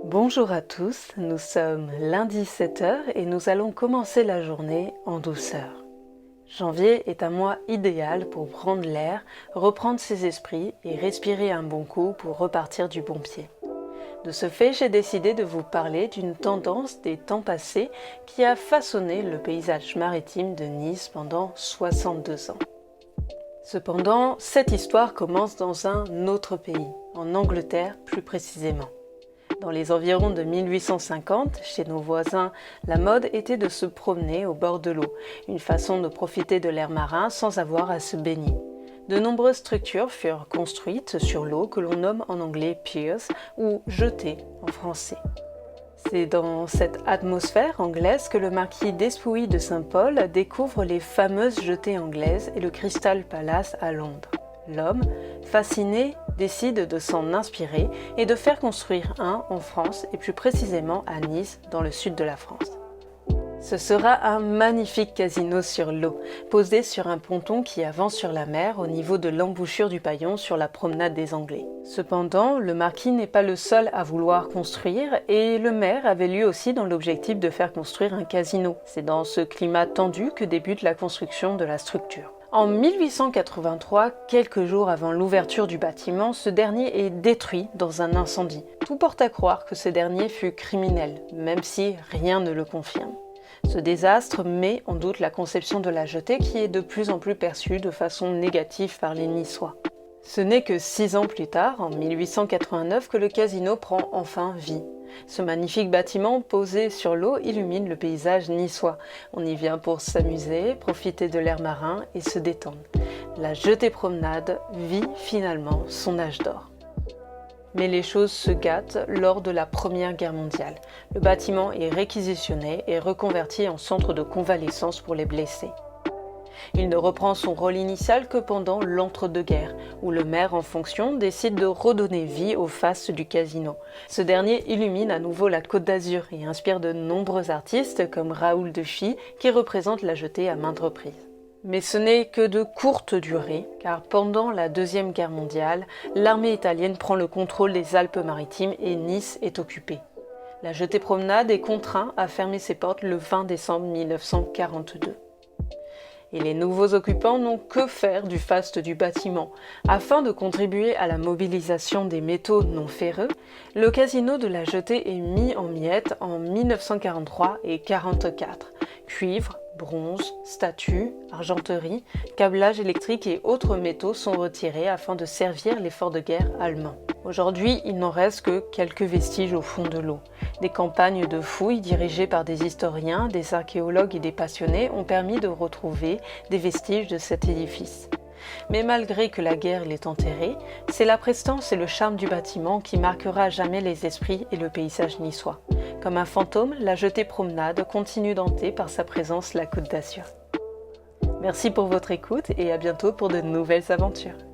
Bonjour à tous, nous sommes lundi 7h et nous allons commencer la journée en douceur. Janvier est un mois idéal pour prendre l'air, reprendre ses esprits et respirer un bon coup pour repartir du bon pied. De ce fait, j'ai décidé de vous parler d'une tendance des temps passés qui a façonné le paysage maritime de Nice pendant 62 ans. Cependant, cette histoire commence dans un autre pays, en Angleterre plus précisément. Dans les environs de 1850, chez nos voisins, la mode était de se promener au bord de l'eau, une façon de profiter de l'air marin sans avoir à se baigner. De nombreuses structures furent construites sur l'eau que l'on nomme en anglais piers ou jetées en français. C'est dans cette atmosphère anglaise que le marquis d'Espouilly de Saint-Paul découvre les fameuses jetées anglaises et le Crystal Palace à Londres. L'homme, fasciné, décide de s'en inspirer et de faire construire un en France et plus précisément à Nice, dans le sud de la France. Ce sera un magnifique casino sur l'eau, posé sur un ponton qui avance sur la mer au niveau de l'embouchure du Paillon sur la promenade des Anglais. Cependant, le marquis n'est pas le seul à vouloir construire et le maire avait lui aussi dans l'objectif de faire construire un casino. C'est dans ce climat tendu que débute la construction de la structure. En 1883, quelques jours avant l'ouverture du bâtiment, ce dernier est détruit dans un incendie. Tout porte à croire que ce dernier fut criminel, même si rien ne le confirme. Ce désastre met en doute la conception de la jetée qui est de plus en plus perçue de façon négative par les Niçois. Ce n'est que 6 ans plus tard, en 1889, que le casino prend enfin vie. Ce magnifique bâtiment posé sur l'eau illumine le paysage niçois. On y vient pour s'amuser, profiter de l'air marin et se détendre. La jetée promenade vit finalement son âge d'or. Mais les choses se gâtent lors de la Première Guerre mondiale. Le bâtiment est réquisitionné et reconverti en centre de convalescence pour les blessés. Il ne reprend son rôle initial que pendant l'entre-deux-guerres, où le maire en fonction décide de redonner vie aux faces du casino. Ce dernier illumine à nouveau la Côte d'Azur et inspire de nombreux artistes comme Raoul de Chy qui représente la jetée à maintes reprises. Mais ce n'est que de courte durée, car pendant la Deuxième Guerre mondiale, l'armée italienne prend le contrôle des Alpes-Maritimes et Nice est occupée. La jetée promenade est contrainte à fermer ses portes le 20 décembre 1942. Et les nouveaux occupants n'ont que faire du faste du bâtiment. Afin de contribuer à la mobilisation des métaux non ferreux, le casino de la jetée est mis en miettes en 1943 et 1944. Cuivre, bronze, statues, argenterie, câblage électrique et autres métaux sont retirés afin de servir l'effort de guerre allemand. Aujourd'hui, il n'en reste que quelques vestiges au fond de l'eau. Des campagnes de fouilles dirigées par des historiens, des archéologues et des passionnés ont permis de retrouver des vestiges de cet édifice. Mais malgré que la guerre l'ait enterré, c'est la prestance et le charme du bâtiment qui marquera à jamais les esprits et le paysage niçois. Comme un fantôme, la jetée promenade continue d'hanter par sa présence la Côte d'Azur. Merci pour votre écoute et à bientôt pour de nouvelles aventures.